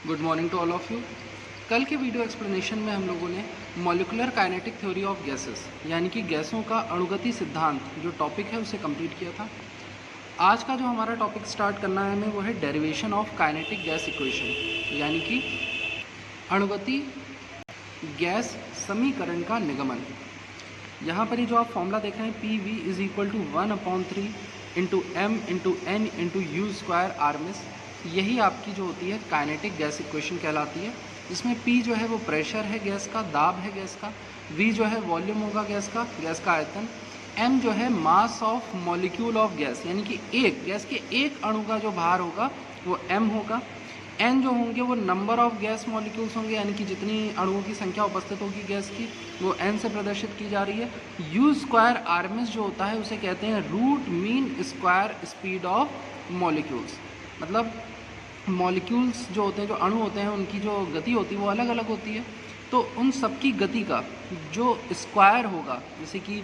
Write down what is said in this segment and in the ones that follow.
Good morning to all of you. कल के video explanation में हम लोगों ने molecular kinetic theory of gases यानी कि गैसों का अणुगति सिद्धांत जो टॉपिक है उसे कंप्लीट किया था। आज का जो हमारा टॉपिक स्टार्ट करना है हमें वो है derivation of kinetic gas equation यानी कि अणुगति गैस समीकरण का निगमन। यहाँ पर ये जो आप फॉर्मूला देख रहे हैं PV is equal to 1/3 into m into n into u square RMS, यही आपकी जो होती है काइनेटिक गैस इक्वेशन कहलाती है। इसमें P जो है वो प्रेशर है गैस का, दाब है गैस का, V जो है वॉल्यूम होगा गैस का आयतन, M जो है mass of molecule of gas यानी कि एक गैस के एक अणु का जो भार होगा वो M होगा, N जो होंगे वो नंबर ऑफ गैस मॉलिक्यूल्स होंगे यानी कि जितनी अणुओं की संख्या उपस्थित होगी गैस की वो N से प्रदर्शित की जा रही है। U स्क्वायर आरएमएस जो होता है उसे कहते हैं root mean square speed of molecules. मतलब मॉलिक्यूल्स जो होते हैं, जो अणु होते हैं, उनकी जो गति होती है वो अलग अलग होती है, तो उन सबकी गति का जो स्क्वायर होगा, जैसे कि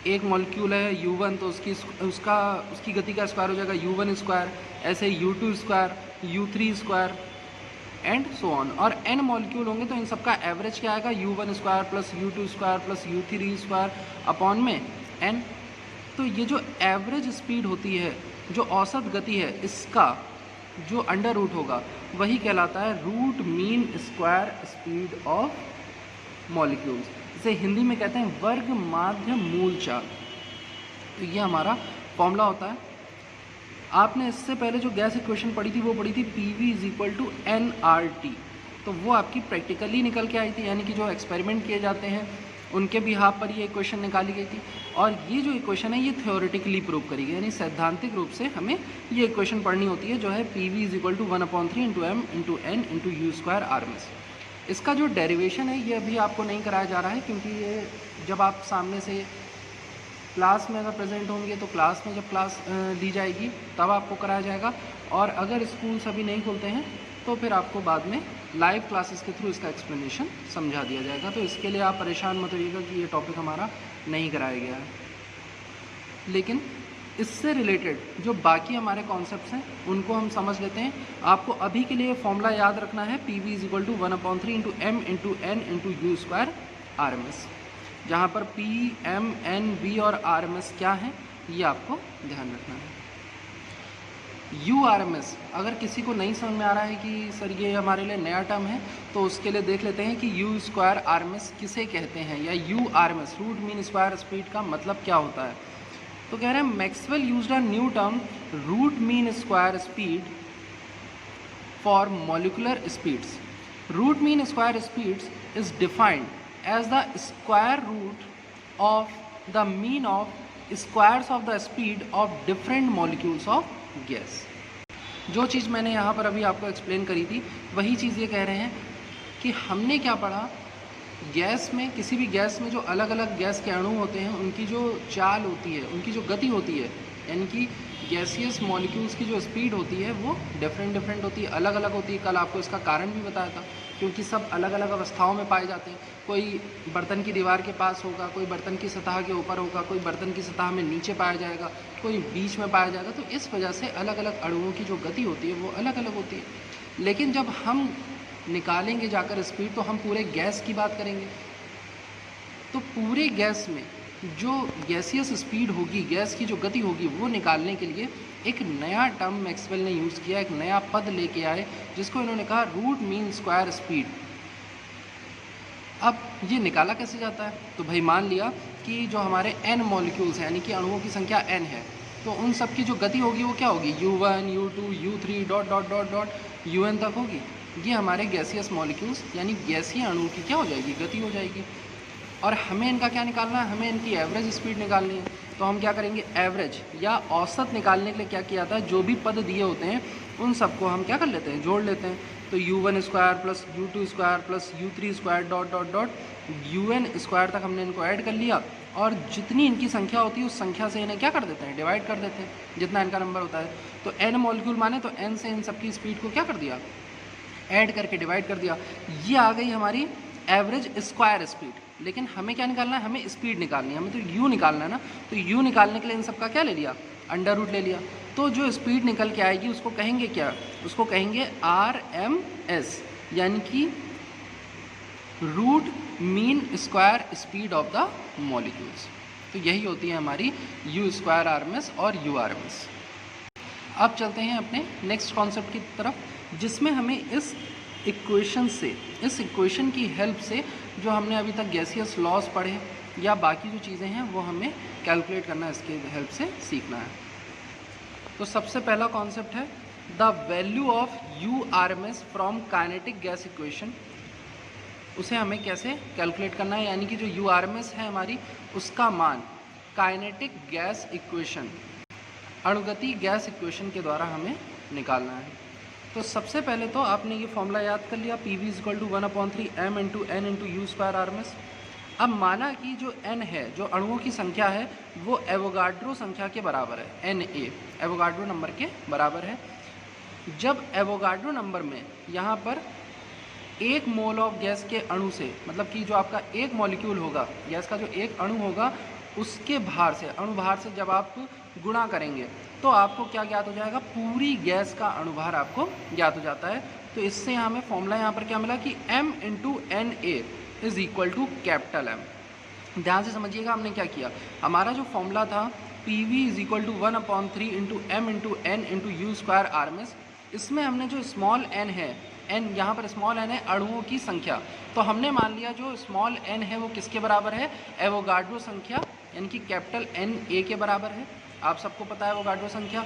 एक मॉलिक्यूल है U1 तो उसकी गति का स्क्वायर हो जाएगा U1 स्क्वायर, ऐसे U2 square, U3 square and so on. और n मॉलिक्यूल होंगे तो इन सबका एवरेज क्या आएगा U1 square plus U2 square plus U3 square upon में n। तो ये जो एवरेज स्पीड होती है, जो औसत गति है, इसका जो अंडर रूट होगा वही कहलाता है root mean square speed of molecules. इसे हिंदी में कहते हैं वर्ग माध्य मूल चाल। तो ये हमारा फॉर्मूला होता है। आपने इससे पहले जो गैस इक्वेशन पढ़ी थी वो पढ़ी थी PV is equal to nRT, तो वो आपकी प्रैक्टिकली निकल के आई थी, यानी कि जो एक्सपेरिमेंट किए जाते हैं उनके बिहाफ पर ये इक्वेशन निकाली गई थी। और ये जो इक्वेशन है ये थ्योरेटिकली प्रूव करी गई, यानी सैद्धांतिक रूप से हमें ये इक्वेशन पढ़नी होती है जो है PV is equal to 1/3 into m into n into u square RMS. इसका जो डेरिवेशन है ये अभी आपको नहीं कराया जा रहा है, क्योंकि ये जब आप सामने से क्लास में अगर प्रेजेंट होंगे तो क्लास में जब क्लास ली जाएगी तब आपको कराया जाएगा, और अगर स्कूल्स अभी नहीं खुलते हैं तो फिर आपको बाद में लाइव क्लासेस के थ्रू इसका एक्सप्लेनेशन समझा दिया जाएगा। तो इसके लिए आप परेशान मत होइएगा कि ये टॉपिक हमारा नहीं कराया गया है, लेकिन इससे रिलेटेड जो बाकी हमारे कॉन्सेप्ट्स हैं उनको हम समझ लेते हैं। आपको अभी के लिए फॉर्मूला याद रखना है PV is equal to 1/3 into m into n into u square RMS, जहाँ पर P, M, N, V और RMS क्या है ये आपको ध्यान रखना है। URMS अगर किसी को नहीं समझ में आ रहा है कि सर ये हमारे लिए नया टर्म है, तो उसके लिए देख लेते हैं कि U स्क्वायर RMS किसे कहते हैं, या URMS root mean square speed का मतलब क्या होता है। तो कह रहे हैं Maxwell used a new term root mean square speed for molecular speeds. Root mean square speeds is defined as the square root of the mean of squares of the speed of different molecules of gas। जो चीज़ मैंने यहाँ पर अभी आपको explain करी थी वही चीज़ ये कह रहे हैं कि हमने क्या पढ़ा, गैस में, किसी भी गैस में जो अलग अलग गैस के अणु होते हैं उनकी जो चाल होती है, उनकी जो गति होती है, यानी कि गैसियस मॉलिक्यूल्स की जो स्पीड होती है वो डिफरेंट होती है, अलग अलग होती है। कल आपको इसका कारण भी बताया था, क्योंकि सब अलग अलग अवस्थाओं में पाए जाते हैं। कोई बर्तन की दीवार के पास होगा, कोई बर्तन की सतह के ऊपर होगा, कोई बर्तन की सतह में नीचे पाया जाएगा, कोई बीच में पाया जाएगा। तो इस वजह से अलग अलग अणुओं की जो गति होती है वो अलग अलग होती है। लेकिन जब हम निकालेंगे जाकर स्पीड तो हम पूरे गैस की बात करेंगे, तो पूरे गैस में जो गैसियस स्पीड होगी, गैस की जो गति होगी, वो निकालने के लिए एक नया टर्म मैक्सवेल ने यूज़ किया, एक नया पद लेके आए जिसको इन्होंने कहा रूट मीन स्क्वायर स्पीड। अब ये निकाला कैसे जाता है, तो भाई मान लिया कि जो हमारे n मॉलिक्यूल्स हैं, यानी कि अणुओं की संख्या n है, तो उन सब की जो गति होगी वो क्या होगी, U1, U2, U3 dot dot dot dot UN तक होगी। ये हमारे गैसियस मॉलिक्यूल्स यानी गैसीय अणु की क्या हो जाएगी, गति हो जाएगी। और हमें इनका क्या निकालना है, हमें इनकी एवरेज स्पीड निकालनी है। तो हम क्या करेंगे, एवरेज या औसत निकालने के लिए क्या किया था, जो भी पद दिए होते हैं उन सबको हम क्या कर लेते हैं, जोड़ लेते हैं। तो U1 square plus U2 square plus U3 square dot dot dot UN square तक हमने इनको ऐड कर लिया, और जितनी इनकी संख्या होती है उस संख्या से इन्हें क्या कर देते हैं, डिवाइड कर देते हैं, जितना इनका नंबर होता है। तो n मॉलिक्यूल माने तो n से इन सबकी स्पीड को क्या कर दिया, ऐड करके डिवाइड कर दिया। ये आ गई हमारी एवरेज स्क्वायर स्पीड। लेकिन हमें क्या निकालना है, हमें स्पीड निकालनी है, हमें तो U निकालना है ना। तो U निकालने के लिए इन सबका क्या ले लिया, अंडर रूट ले लिया, तो जो स्पीड निकल के आएगी उसको कहेंगे क्या, उसको कहेंगे RMS, यानी कि root mean square speed of the molecules. तो यही होती है हमारी U स्क्वायर RMS और URMS। अब चलते हैं अपने नेक्स्ट कॉन्सेप्ट की तरफ, जिसमें हमें इस इक्वेशन से, इस इक्वेशन की हेल्प से जो हमने अभी तक गैसियस लॉस पढ़े या बाकी जो चीज़ें हैं वो हमें कैलकुलेट करना, इसके हेल्प से सीखना है। तो सबसे पहला कॉन्सेप्ट है the value of URMS from kinetic gas equation. उसे हमें कैसे कैलकुलेट करना है, यानी कि जो URMS है हमारी, उसका मान काइनेटिक गैस इक्वेशन, अणुगति गैस इक्वेशन के द्वारा हमें निकालना है। तो सबसे पहले तो आपने ये फॉर्मूला याद कर लिया, PV = 1/3 m × n × U square RMS। अब माना कि जो n है, जो अणुओं की संख्या है, वो एवोगाड्रो संख्या के बराबर है, Na एवोगाड्रो नंबर के बराबर है। जब एवोगाड्रो नंबर में यहाँ पर 1 मोल ऑफ गैस के अणु से, मतलब कि जो आपका एक मॉलिक्यूल होगा, गैस का जो एक अणु होगा, उसके भार से, अणु भार से जब आप गुणा करेंगे तो आपको क्या ज्ञात हो जाएगा, पूरी गैस का अणुभार आपको ज्ञात हो जाता है। तो इससे हमें फॉर्मूला यहाँ पर क्या मिला कि m × Na = कैपिटल M। ध्यान से समझिएगा हमने क्या किया, हमारा जो फॉर्मूला था PV = 1/3 × m × n × U square RMS, इसमें हमने जो स्मॉल n है, n यहाँ पर स्मॉल n है अणुओं की संख्या, तो हमने मान लिया जो स्मॉल n है वो किसके बराबर है, एवोगाड्रो संख्या यानी कि कैपिटल Na के बराबर है। आप सबको पता है एवोगाड्रो संख्या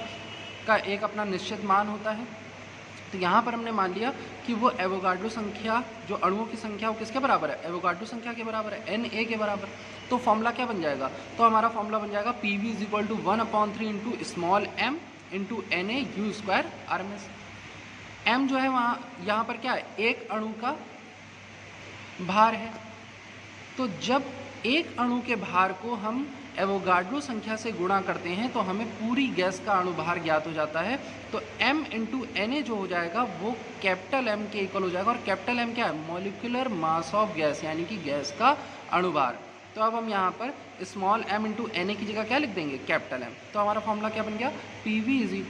का एक अपना निश्चित मान होता है। तो यहाँ पर हमने मान लिया कि वो एवोगाड्रो संख्या, जो अणुओं की संख्या, वो किसके बराबर है, एवोगाड्रो संख्या के बराबर है, Na के बराबर। तो फॉर्मूला क्या बन जाएगा, तो हमारा फॉर्मूला बन जाएगा PV = 1/3 × small m × Na U square RMS। m जो है वहाँ, यहाँ पर क्या है, एक अणु का भार है। तो जब एक अणु के भार को हम एवोगाड्रो संख्या से गुणा करते हैं तो हमें पूरी गैस का अणुभार ज्ञात हो जाता है। तो m × Na जो हो जाएगा वो कैपिटल M के इक्वल हो जाएगा, और कैपिटल M क्या है, मॉलिक्यूलर मास ऑफ गैस, यानी कि गैस का अणुभार। तो अब हम यहाँ पर स्मॉल m × Na की जगह क्या लिख देंगे, कैपिटल M। तो हमारा फॉर्मूला क्या बन गया, PV =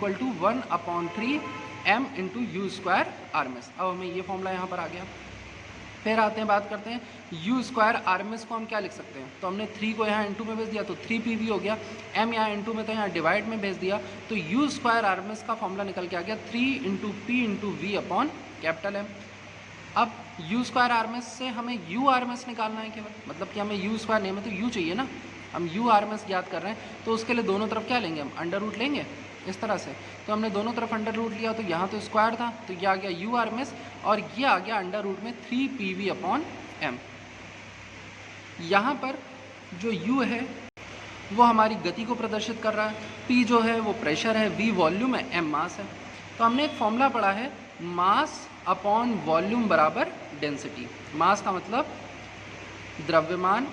1/3 m × U square RMS। अब हमें ये फॉर्मूला यहाँ पर आ गया। फिर आते हैं, बात करते हैं U स्क्वायर RMS को हम क्या लिख सकते हैं। तो हमने 3 को यहाँ इंटू में भेज दिया तो 3 PV हो गया, m यहाँ इंटू में तो यहाँ डिवाइड में भेज दिया, तो U स्क्वायर RMS का फॉर्मूला निकल के आ गया 3 × P × V upon capital M। अब U स्क्वायर RMS से हमें URMS निकालना है केवल, मतलब कि हमें U स्क्वायर नहीं, हमें तो U चाहिए ना, हम URMS ज्ञात कर रहे हैं। तो उसके लिए दोनों तरफ क्या लेंगे, हम अंडर रूट लेंगे इस तरह से। तो हमने दोनों तरफ अंडर रूट लिया, तो यहाँ तो स्क्वायर था, तो ये आ गया URMS, और ये आ गया अंडर रूट में 3 PV अपॉन M। यहाँ पर जो U है वो हमारी गति को प्रदर्शित कर रहा है, P जो है वो प्रेशर है, V वॉल्यूम है, M मास है। तो हमने एक फॉर्मूला पढ़ा है, मास अपॉन वॉल्यूम बराबर डेंसिटी। मास का मतलब द्रव्यमान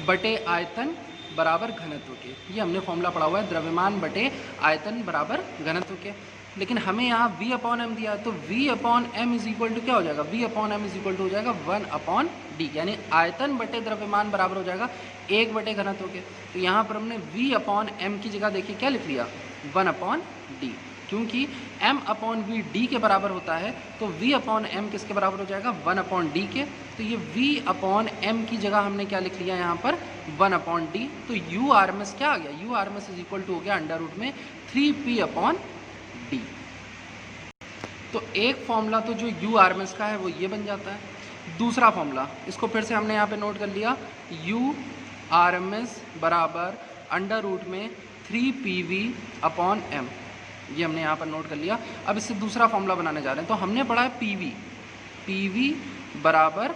बटे आयतन बराबर घनत्व के, ये हमने फॉर्मूला पढ़ा हुआ है, द्रव्यमान बटे आयतन बराबर घनत्व के। लेकिन हमें यहाँ V/m दिया, तो V/m = क्या हो जाएगा, V/m = हो जाएगा 1/d, यानी आयतन बटे द्रव्यमान बराबर हो जाएगा 1 बटे घनत्व के। तो यहाँ पर हमने V/m की जगह देखिए क्या लिख लिया, 1/d, क्योंकि m/v d के बराबर होता है, तो V/m किसके बराबर हो जाएगा, 1/d के। तो ये V/m की जगह हमने क्या लिख लिया यहाँ पर, 1/d। तो URMS क्या आ गया, URMS = हो गया अंडर रूट में 3P/d। तो एक फॉर्मूला तो जो URMS का है वो ये बन जाता है। दूसरा फॉर्मूला, इसको फिर से हमने यहाँ पे नोट कर लिया, URMS बराबर अंडर रूट में 3PV/m, ये हमने यहाँ पर नोट कर लिया। अब इससे दूसरा फॉर्मूला बनाने जा रहे हैं। तो हमने पढ़ा है PV बराबर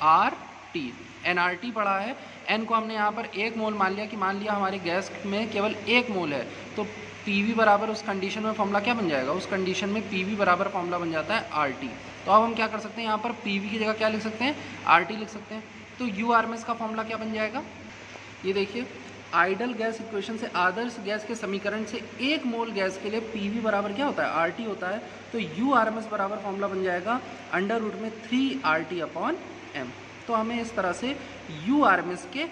RT, nRT पढ़ा है। n को हमने यहाँ पर 1 मोल मान लिया, कि मान लिया हमारे गैस में केवल 1 मोल है, तो PV बराबर उस कंडीशन में फॉर्मूला क्या बन जाएगा, उस कंडीशन में PV बराबर फॉर्मूला बन जाता है RT। तो अब हम क्या कर सकते हैं, यहाँ पर PV की जगह क्या लिख सकते हैं, RT लिख सकते हैं। तो URMS का फॉर्मूला क्या बन जाएगा, ये देखिए, आइडल गैस इक्वेशन से, आदर्श गैस के समीकरण से 1 मोल गैस के लिए PV बराबर क्या होता है, RT होता है। तो URMS बराबर फॉर्मूला बन जाएगा अंडर रूट में 3RT/m। तो हमें इस तरह से URMS के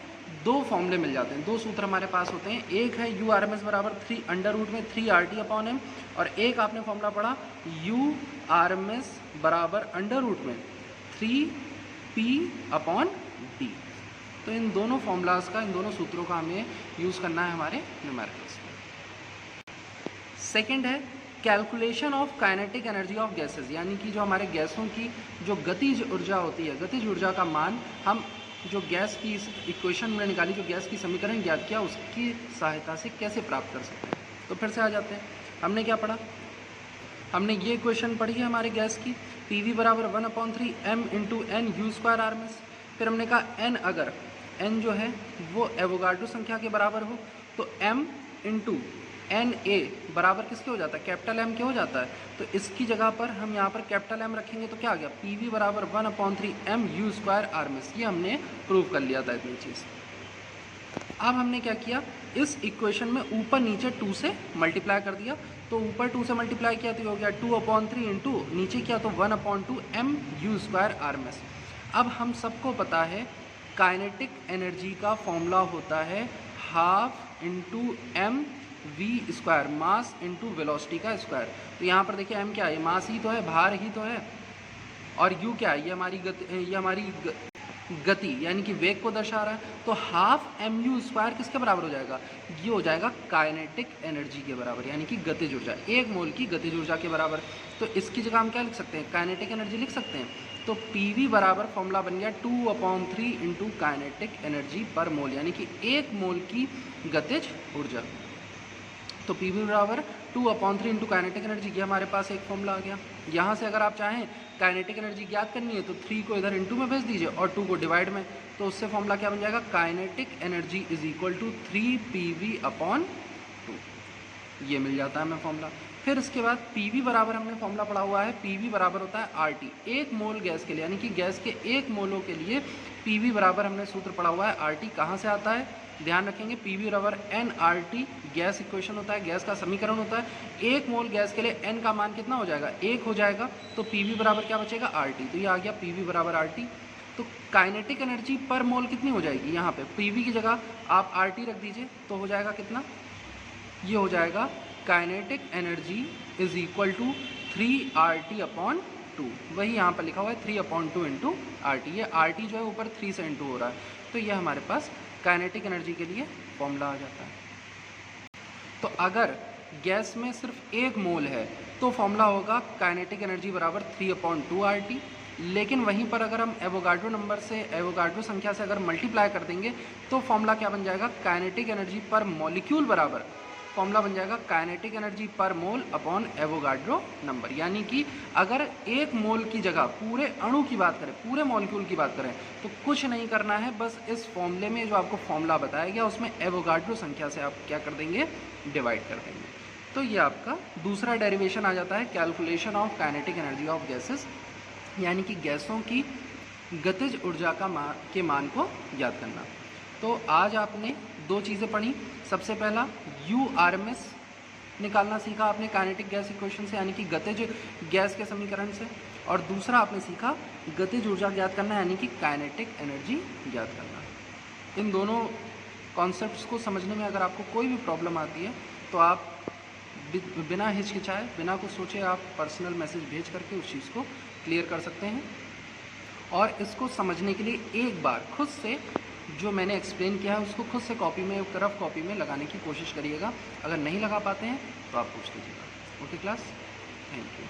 दो फॉर्मूले मिल जाते हैं, दो सूत्र हमारे पास होते हैं। एक है यू आर एम एस बराबर 3 अंडर रूट में 3 आर टी अपॉन एम, और एक आपने फॉर्मूला पढ़ा यू आर एम एस बराबर अंडर रूट में 3 पी अपॉन डी। तो इन दोनों फॉर्मूलाज का, इन दोनों सूत्रों का हमें यूज़ करना है हमारे न्यूमेरिकल्स में। सेकेंड है calculation of kinetic energy of gases, यानी कि जो हमारे गैसों की जो गतिज ऊर्जा होती है, गतिज ऊर्जा का मान हम जो गैस की इस इक्वेशन में निकाली, जो गैस की समीकरण ज्ञात किया, उसकी सहायता से कैसे प्राप्त कर सकते हैं। तो फिर से आ जाते हैं, हमने क्या पढ़ा, हमने ये इक्वेशन पढ़ी है हमारे गैस की, पी वी बराबर 1/3 m into n u square R M S. फिर हमने कहा n, अगर n जो है वो एवोगाड्रो संख्या के बराबर हो तो m इंटू एन ए बराबर किसके हो जाता है, कैपिटल M के हो जाता है। तो इसकी जगह पर हम यहाँ पर कैपिटल M रखेंगे तो क्या आ गया, पी वी बराबर 1/3 m u square R M S. ये हमने प्रूव कर लिया था इतनी चीज़। अब हमने क्या किया, इस इक्वेशन में ऊपर नीचे 2 से मल्टीप्लाई कर दिया। तो ऊपर 2 से मल्टीप्लाई किया तो ये हो गया 2/3 इंटू नीचे किया तो 1/2 m u square R M S. अब हम सबको पता है काइनेटिक एनर्जी का फॉर्मूला होता है half into m v square, mass into velocity का स्क्वायर। तो यहाँ पर देखिए m क्या है, मास ही तो है, भार ही तो है, और u क्या है, ये हमारी गति यानी कि वेग को दर्शा रहा है। तो हाफ एम यू स्क्वायर किसके बराबर हो जाएगा, ये हो जाएगा काइनेटिक एनर्जी के बराबर, यानी कि गतिज ऊर्जा, 1 मोल की गतिज ऊर्जा के बराबर। तो इसकी जगह हम क्या लिख सकते हैं, काइनेटिक एनर्जी लिख सकते हैं। तो पी वी बराबर फॉर्मूला बन गया 2/3 इंटू काइनेटिक एनर्जी पर मोल, यानी कि 1 मोल की गतिज ऊर्जा। तो पी वी बराबर 2/3 इंटू काइनेटिक एनर्जी, ये हमारे पास एक फॉर्मूला आ गया। यहाँ से अगर आप चाहें काइनेटिक एनर्जी ज्ञात करनी है तो 3 को इधर इंटू में भेज दीजिए और 2 को डिवाइड में, तो उससे फॉर्मूला क्या बन जाएगा, kinetic energy is equal to 3 PV/2, ये मिल जाता है हमें फॉर्मूला। फिर इसके बाद पी वी बराबर हमने फॉर्मूला पढ़ा हुआ है, पी वी बराबर होता है आर टी, 1 मोल गैस के लिए, यानी कि गैस के 1 मोलों के लिए पी वी बराबर हमने सूत्र पढ़ा हुआ है आर टी। कहाँ से आता है, ध्यान रखेंगे, पी वी बराबर n R T gas equation होता है, गैस का समीकरण होता है। 1 मोल गैस के लिए एन का मान कितना हो जाएगा, 1 हो जाएगा। तो पी वी बराबर क्या बचेगा, आर टी। तो ये आ गया पी वी बराबर आर टी। तो काइनेटिक एनर्जी पर मोल कितनी हो जाएगी, यहाँ पे पी वी की जगह आप आर टी रख दीजिए तो हो जाएगा कितना, ये हो जाएगा kinetic energy is equal to 3 RT/2। वही यहाँ पर लिखा हुआ है 3/2 इंटू आर टी। ये आर टी जो है ऊपर 3 से इंटू हो रहा है, तो ये हमारे पास काइनेटिक एनर्जी के लिए फॉर्मूला आ जाता है। तो अगर गैस में सिर्फ 1 मोल है तो फॉर्मूला होगा काइनेटिक एनर्जी बराबर 3/2 RT। लेकिन वहीं पर अगर हम एवोगाड्रो नंबर से, एवोगाड्रो संख्या से अगर मल्टीप्लाई कर देंगे तो फॉर्मूला क्या बन जाएगा, काइनेटिक एनर्जी पर मॉलिक्यूल बराबर फॉर्मूला बन जाएगा काइनेटिक एनर्जी पर मोल अपॉन एवोगाड्रो नंबर। यानी कि अगर 1 मोल की जगह पूरे अणु की बात करें, पूरे मॉलिक्यूल की बात करें, तो कुछ नहीं करना है, बस इस फॉर्मूले में जो आपको फॉर्मूला बताया गया उसमें एवोगाड्रो संख्या से आप क्या कर देंगे, डिवाइड कर देंगे। तो ये आपका दूसरा डेरिवेशन आ जाता है calculation of kinetic energy of gases, यानी कि गैसों की गतिज ऊर्जा के मान को याद करना। तो आज आपने 2 चीज़ें पढ़ी। सबसे पहला URMS निकालना सीखा आपने काइनेटिक गैस इक्वेशन से, यानी कि गतिज गैस के समीकरण से, और दूसरा आपने सीखा गतिज ऊर्जा ज्ञात करना, यानी कि काइनेटिक एनर्जी ज्ञात करना। इन दोनों कॉन्सेप्ट्स को समझने में अगर आपको कोई भी प्रॉब्लम आती है तो आप बिना हिचकिचाए, बिना कुछ सोचे आप पर्सनल मैसेज भेज करके उस चीज़ को क्लियर कर सकते हैं। और इसको समझने के लिए एक बार खुद से जो मैंने एक्सप्लेन किया है उसको खुद से कॉपी में, रफ कॉपी में लगाने की कोशिश करिएगा। अगर नहीं लगा पाते हैं तो आप पूछ लीजिएगा। Okay class, thank you.